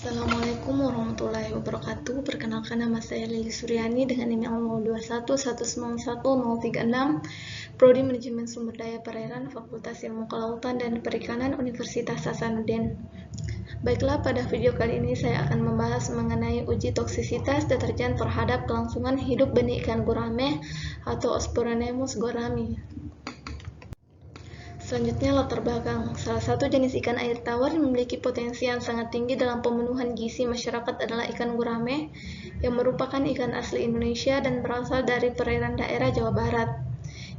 Assalamualaikum warahmatullahi wabarakatuh. Perkenalkan, nama saya Lili Suryani dengan email 0211911036, Prodi Manajemen Sumber Daya Perairan, Fakultas Ilmu Kelautan dan Perikanan, Universitas Hasanuddin. Baiklah, pada video kali ini saya akan membahas mengenai uji toksisitas deterjen terhadap kelangsungan hidup benih ikan gurame atau Osporonemus gorami. Selanjutnya, latar belakang. Salah satu jenis ikan air tawar yang memiliki potensi yang sangat tinggi dalam pemenuhan gizi masyarakat adalah ikan gurame, yang merupakan ikan asli Indonesia dan berasal dari perairan daerah Jawa Barat.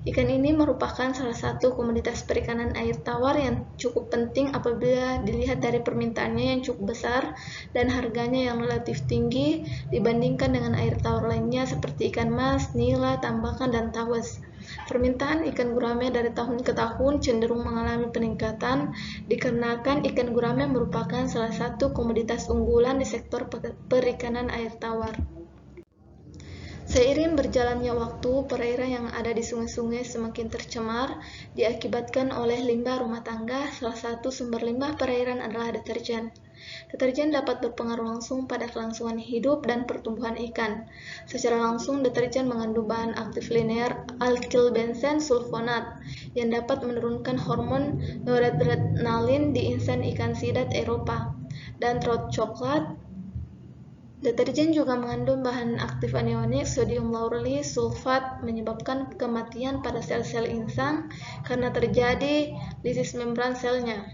Ikan ini merupakan salah satu komoditas perikanan air tawar yang cukup penting apabila dilihat dari permintaannya yang cukup besar dan harganya yang relatif tinggi dibandingkan dengan air tawar lainnya seperti ikan mas, nila, tambakan, dan tawes. Permintaan ikan gurame dari tahun ke tahun cenderung mengalami peningkatan dikarenakan ikan gurame merupakan salah satu komoditas unggulan di sektor perikanan air tawar. Seiring berjalannya waktu, perairan yang ada di sungai-sungai semakin tercemar diakibatkan oleh limbah rumah tangga. Salah satu sumber limbah perairan adalah deterjen. Deterjen dapat berpengaruh langsung pada kelangsungan hidup dan pertumbuhan ikan. Secara langsung, deterjen mengandung bahan aktif linear alkylbenzen sulfonat yang dapat menurunkan hormon noradrenalin di insan ikan sidat Eropa dan trout coklat. Deterjen juga mengandung bahan aktif anionik sodium lauryl sulfat menyebabkan kematian pada sel-sel insang karena terjadi lisis membran selnya.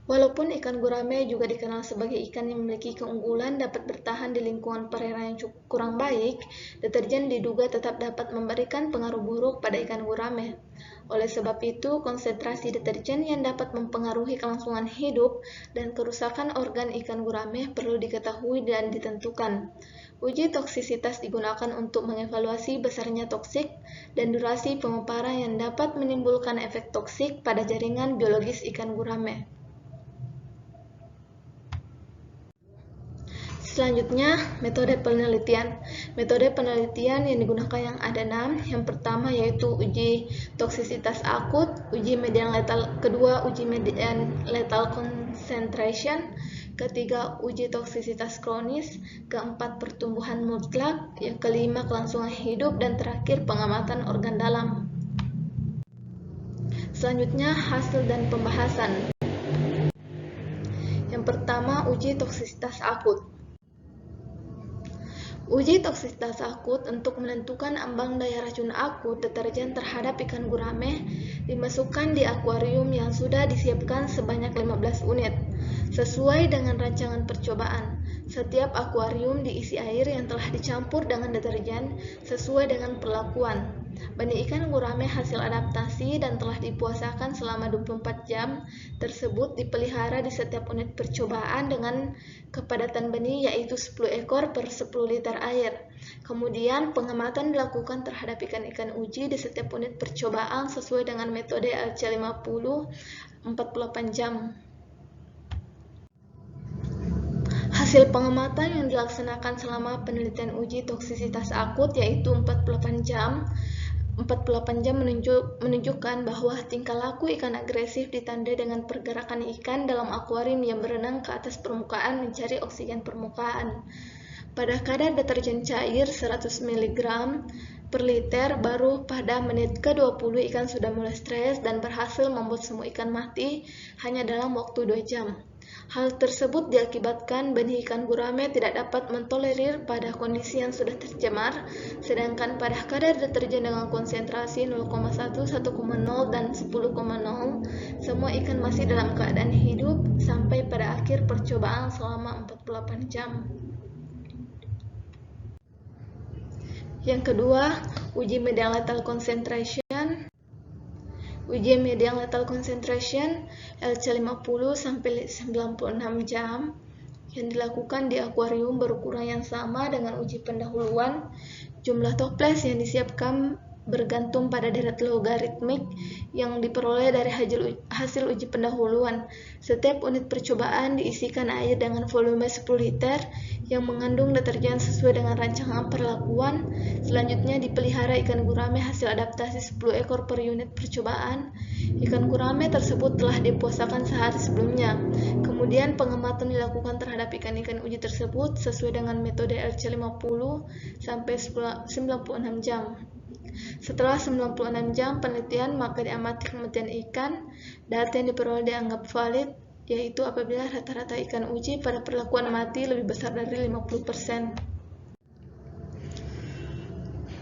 Walaupun ikan gurame juga dikenal sebagai ikan yang memiliki keunggulan dapat bertahan di lingkungan perairan yang cukup kurang baik, deterjen diduga tetap dapat memberikan pengaruh buruk pada ikan gurame. Oleh sebab itu, konsentrasi deterjen yang dapat mempengaruhi kelangsungan hidup dan kerusakan organ ikan gurame perlu diketahui dan ditentukan. Uji toksisitas digunakan untuk mengevaluasi besarnya toksik dan durasi pemaparan yang dapat menimbulkan efek toksik pada jaringan biologis ikan gurame. Selanjutnya, metode penelitian. Metode penelitian yang digunakan yang ada 6. Yang pertama yaitu uji toksisitas akut, uji median letal, kedua uji median lethal concentration, ketiga uji toksisitas kronis, keempat pertumbuhan mutlak, yang kelima kelangsungan hidup, dan terakhir pengamatan organ dalam. Selanjutnya, hasil dan pembahasan. Yang pertama, uji toksisitas akut. Uji toksisitas akut untuk menentukan ambang daya racun akut deterjen terhadap ikan gurame dimasukkan di akuarium yang sudah disiapkan sebanyak 15 unit. Sesuai dengan rancangan percobaan, setiap akuarium diisi air yang telah dicampur dengan deterjen sesuai dengan perlakuan. Benih ikan gurame hasil adaptasi dan telah dipuasakan selama 24 jam tersebut dipelihara di setiap unit percobaan dengan kepadatan benih yaitu 10 ekor per 10 liter air. Kemudian pengamatan dilakukan terhadap ikan-ikan uji di setiap unit percobaan sesuai dengan metode LC50 48 jam. Hasil pengamatan yang dilaksanakan selama penelitian uji toksisitas akut yaitu 48 jam menunjukkan bahwa tingkah laku ikan agresif ditandai dengan pergerakan ikan dalam akuarium yang berenang ke atas permukaan mencari oksigen permukaan. Pada kadar deterjen cair 100 mg per liter, baru pada menit ke-20 ikan sudah mulai stres dan berhasil membuat semua ikan mati hanya dalam waktu 2 jam. Hal tersebut diakibatkan benih ikan gurame tidak dapat mentolerir pada kondisi yang sudah tercemar, sedangkan pada kadar deterjen dengan konsentrasi 0,1, 1,0, dan 10,0, semua ikan masih dalam keadaan hidup sampai pada akhir percobaan selama 48 jam. Yang kedua, uji median lethal concentration. Uji median lethal concentration LC50 sampai 96 jam yang dilakukan di akuarium berukuran yang sama dengan uji pendahuluan. Jumlah toples yang disiapkan bergantung pada deret logaritmik yang diperoleh dari hasil uji pendahuluan. Setiap unit percobaan diisikan air dengan volume 10 liter yang mengandung deterjen sesuai dengan rancangan perlakuan. Selanjutnya dipelihara ikan gurame hasil adaptasi 10 ekor per unit percobaan. Ikan gurame tersebut telah dipuasakan sehari sebelumnya. Kemudian pengamatan dilakukan terhadap ikan-ikan uji tersebut sesuai dengan metode LC50 sampai 96 jam. Setelah 96 jam penelitian, maka diamati kematian ikan. Data yang diperoleh dianggap valid, yaitu apabila rata-rata ikan uji pada perlakuan mati lebih besar dari 50%.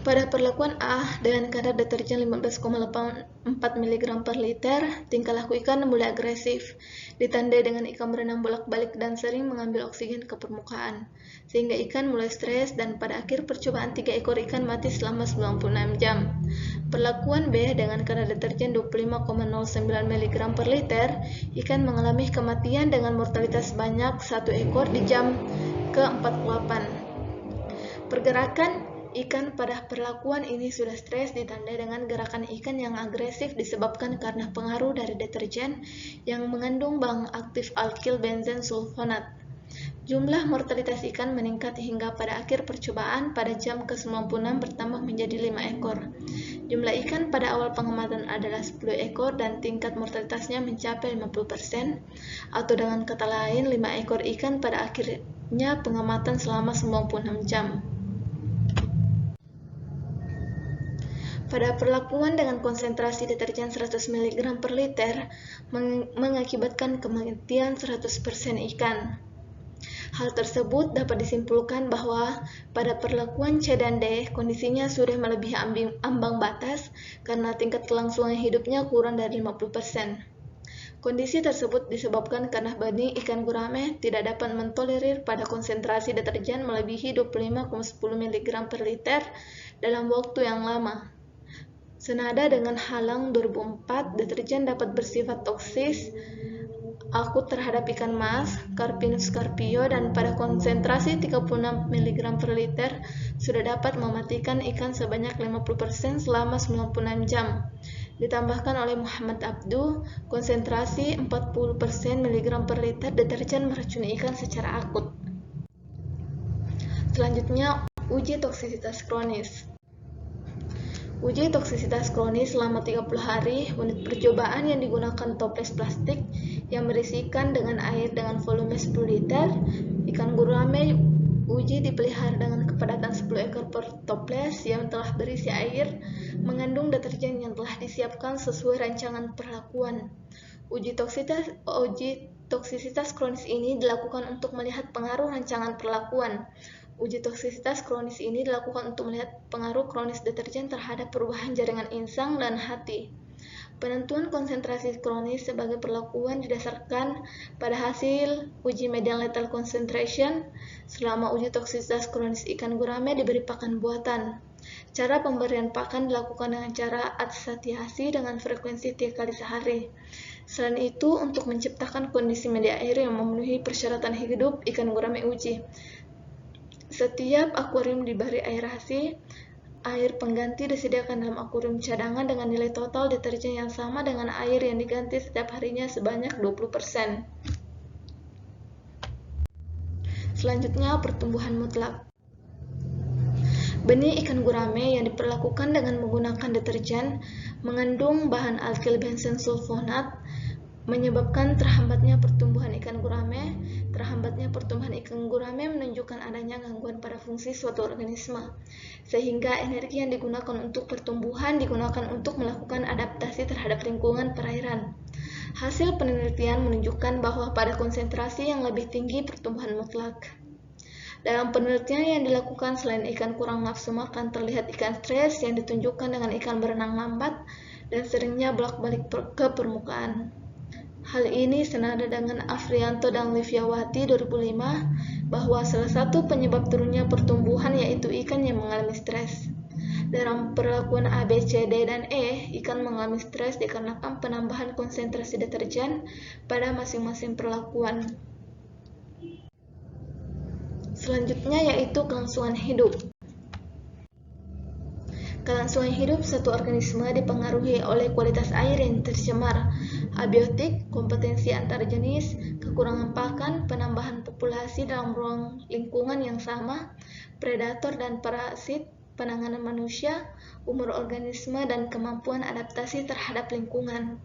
Pada perlakuan A dengan kadar deterjen 15,84 mg per liter, tingkah laku ikan mulai agresif, ditandai dengan ikan berenang bolak-balik dan sering mengambil oksigen ke permukaan, sehingga ikan mulai stres dan pada akhir percobaan 3 ekor ikan mati selama 96 jam. Perlakuan B dengan kadar deterjen 25,09 mg per liter, ikan mengalami kematian dengan mortalitas sebanyak 1 ekor di jam ke-48. Pergerakan ikan pada perlakuan ini sudah stres ditandai dengan gerakan ikan yang agresif disebabkan karena pengaruh dari deterjen yang mengandung bahan aktif alkyl benzen sulfonat. Jumlah mortalitas ikan meningkat hingga pada akhir percobaan pada jam ke-96 bertambah menjadi 5 ekor. Jumlah ikan pada awal pengamatan adalah 10 ekor dan tingkat mortalitasnya mencapai 50%, atau dengan kata lain 5 ekor ikan pada akhirnya pengamatan selama 96 jam. Pada perlakuan dengan konsentrasi deterjen 100 mg per liter mengakibatkan kematian 100% ikan. Hal tersebut dapat disimpulkan bahwa pada perlakuan C dan D kondisinya sudah melebihi ambang batas karena tingkat kelangsungan hidupnya kurang dari 50%. Kondisi tersebut disebabkan karena benih ikan gurame tidak dapat mentolerir pada konsentrasi deterjen melebihi 25,10 mg per liter dalam waktu yang lama. Senada dengan Halang 2004, deterjen dapat bersifat toksis akut terhadap ikan mas, Carpinus carpio, dan pada konsentrasi 36 mg per liter sudah dapat mematikan ikan sebanyak 50% selama 96 jam. Ditambahkan oleh Muhammad Abdu, konsentrasi 40% mg per liter deterjen meracuni ikan secara akut. Selanjutnya, uji toksisitas kronis. Uji toksisitas kronis selama 30 hari, unit percobaan yang digunakan toples plastik yang berisikan dengan air dengan volume 10 liter. Ikan gurame uji dipelihara dengan kepadatan 10 ekor per toples yang telah berisi air, mengandung deterjen yang telah disiapkan sesuai rancangan perlakuan. Uji toksisitas kronis ini dilakukan untuk melihat pengaruh rancangan perlakuan. Uji toksisitas kronis ini dilakukan untuk melihat pengaruh kronis deterjen terhadap perubahan jaringan insang dan hati. Penentuan konsentrasi kronis sebagai perlakuan didasarkan pada hasil uji median lethal concentration. Selama uji toksisitas kronis ikan gurame diberi pakan buatan. Cara pemberian pakan dilakukan dengan cara asatiasi dengan frekuensi 3 kali sehari. Selain itu, untuk menciptakan kondisi media air yang memenuhi persyaratan hidup ikan gurame uji, setiap akuarium diberi aerasi. Air pengganti disediakan dalam akuarium cadangan dengan nilai total deterjen yang sama dengan air yang diganti setiap harinya sebanyak 20%. Selanjutnya, pertumbuhan mutlak. Benih ikan gurame yang diperlakukan dengan menggunakan deterjen mengandung bahan alkyl benzen sulfonat menyebabkan terhambatnya pertumbuhan ikan gurame. Terhambatnya pertumbuhan ikan gurame menunjukkan adanya gangguan pada fungsi suatu organisme, sehingga energi yang digunakan untuk pertumbuhan digunakan untuk melakukan adaptasi terhadap lingkungan perairan. Hasil penelitian menunjukkan bahwa pada konsentrasi yang lebih tinggi pertumbuhan mutlak. Dalam penelitian yang dilakukan, selain ikan kurang nafsu makan, terlihat ikan stres yang ditunjukkan dengan ikan berenang lambat dan seringnya bolak-balik ke permukaan. Hal ini senada dengan Afrianto dan Liviawati 2005 bahwa salah satu penyebab turunnya pertumbuhan yaitu ikan yang mengalami stres. Dalam perlakuan A, B, C, D, dan E, ikan mengalami stres dikarenakan penambahan konsentrasi deterjen pada masing-masing perlakuan. Selanjutnya yaitu kelangsungan hidup. Kelangsungan hidup satu organisme dipengaruhi oleh kualitas air yang tercemar, abiotik, kompetensi antar jenis, kekurangan pakan, penambahan populasi populasi dalam ruang lingkungan yang sama, predator dan parasit, penanganan manusia, umur organisme, dan kemampuan adaptasi terhadap lingkungan.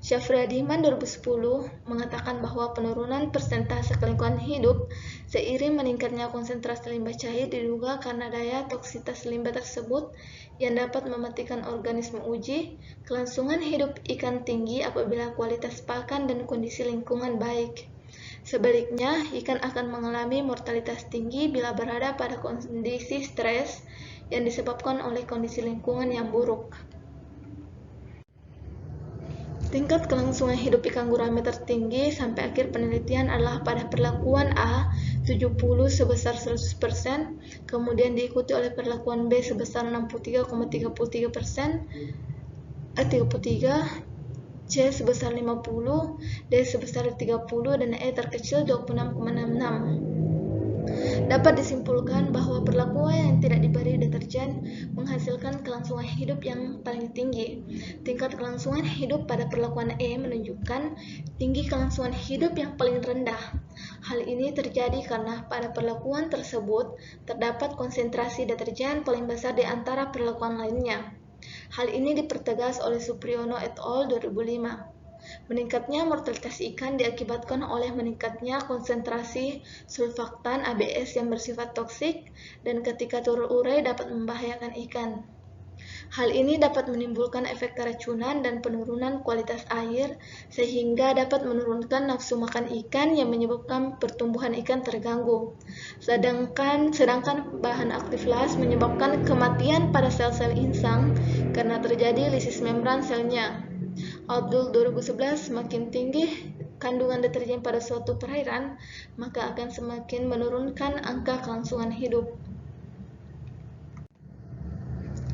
Syafriadiman 2010 mengatakan bahwa penurunan persentase kelangsungan hidup seiring meningkatnya konsentrasi limbah cair diduga karena daya toksitas limbah tersebut yang dapat mematikan organisme uji, kelangsungan hidup ikan tinggi apabila kualitas pakan dan kondisi lingkungan baik. Sebaliknya, ikan akan mengalami mortalitas tinggi bila berada pada kondisi stres yang disebabkan oleh kondisi lingkungan yang buruk. Tingkat kelangsungan hidup ikan gurame tertinggi sampai akhir penelitian adalah pada perlakuan A 70 sebesar 100%, kemudian diikuti oleh perlakuan B sebesar 63,33%, 33, C sebesar 50, D sebesar 30, dan E terkecil 26,66. Dapat disimpulkan bahwa perlakuan yang tidak diberi deterjen menghasilkan kelangsungan hidup yang paling tinggi. Tingkat kelangsungan hidup pada perlakuan E menunjukkan tinggi kelangsungan hidup yang paling rendah. Hal ini terjadi karena pada perlakuan tersebut terdapat konsentrasi deterjen paling besar di antara perlakuan lainnya. Hal ini dipertegas oleh Supriyono et al. 2005. Meningkatnya mortalitas ikan diakibatkan oleh meningkatnya konsentrasi surfaktan ABS yang bersifat toksik dan ketika terurai dapat membahayakan ikan. Hal ini dapat menimbulkan efek keracunan dan penurunan kualitas air sehingga dapat menurunkan nafsu makan ikan yang menyebabkan pertumbuhan ikan terganggu. Sedangkan bahan aktif las menyebabkan kematian pada sel-sel insang karena terjadi lisis membran selnya. Abdul 2011, semakin tinggi kandungan deterjen pada suatu perairan, maka akan semakin menurunkan angka kelangsungan hidup.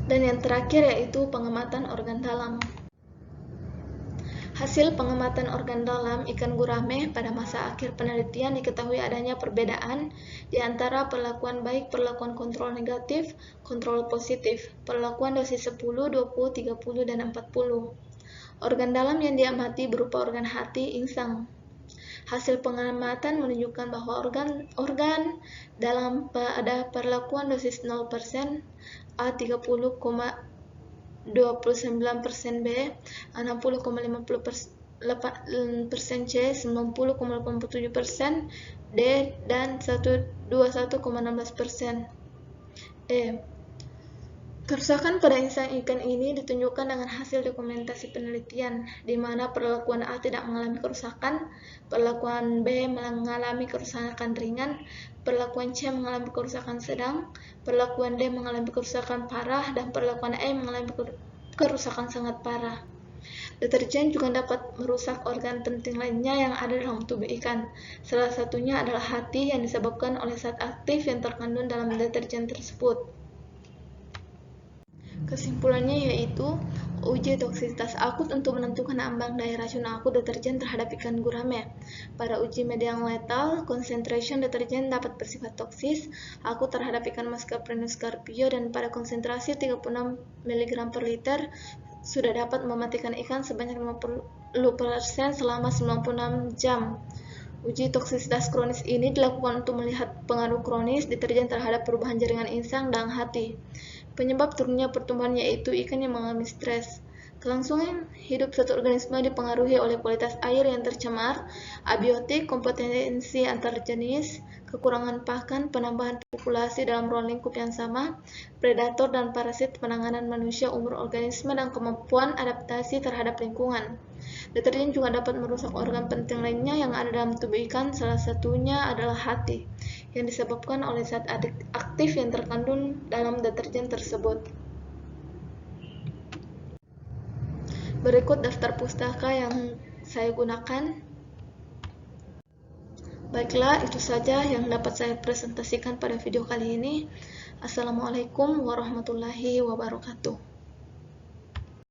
Dan yang terakhir yaitu pengamatan organ dalam. Hasil pengamatan organ dalam ikan gurame pada masa akhir penelitian diketahui adanya perbedaan di antara perlakuan baik, perlakuan kontrol negatif, kontrol positif, perlakuan dosis 10, 20, 30, dan 40. Organ dalam yang diamati berupa organ hati, insang. Hasil pengamatan menunjukkan bahwa organ dalam pada perlakuan dosis 0%, A 30,29%, B 60,50%, C 90,87%, D dan 21,16%. E. Kerusakan pada insang ikan ini ditunjukkan dengan hasil dokumentasi penelitian, di mana perlakuan A tidak mengalami kerusakan, perlakuan B mengalami kerusakan ringan, perlakuan C mengalami kerusakan sedang, perlakuan D mengalami kerusakan parah, dan perlakuan E mengalami kerusakan sangat parah. Deterjen juga dapat merusak organ penting lainnya yang ada dalam tubuh ikan. Salah satunya adalah hati yang disebabkan oleh zat aktif yang terkandung dalam deterjen tersebut. Kesimpulannya yaitu, uji toksisitas akut untuk menentukan ambang daya racun akut deterjen terhadap ikan gurame. Pada uji media yang letal, concentration deterjen dapat bersifat toksis akut terhadap ikan Mascarprenus carpio dan pada konsentrasi 36 mg per liter sudah dapat mematikan ikan sebanyak 50% selama 96 jam. Uji toksisitas kronis ini dilakukan untuk melihat pengaruh kronis deterjen terhadap perubahan jaringan insang dan hati. Penyebab turunnya pertumbuhan yaitu ikan yang mengalami stres. Kelangsungan hidup satu organisme dipengaruhi oleh kualitas air yang tercemar, abiotik, kompetensi antar jenis, kekurangan pakan, penambahan populasi dalam ruang lingkup yang sama, predator dan parasit, penanganan manusia, umur organisme, dan kemampuan adaptasi terhadap lingkungan. Deterjen juga dapat merusak organ penting lainnya yang ada dalam tubuh ikan, salah satunya adalah hati, yang disebabkan oleh zat aktif yang terkandung dalam deterjen tersebut. Berikut daftar pustaka yang saya gunakan. Baiklah, itu saja yang dapat saya presentasikan pada video kali ini. Assalamualaikum warahmatullahi wabarakatuh.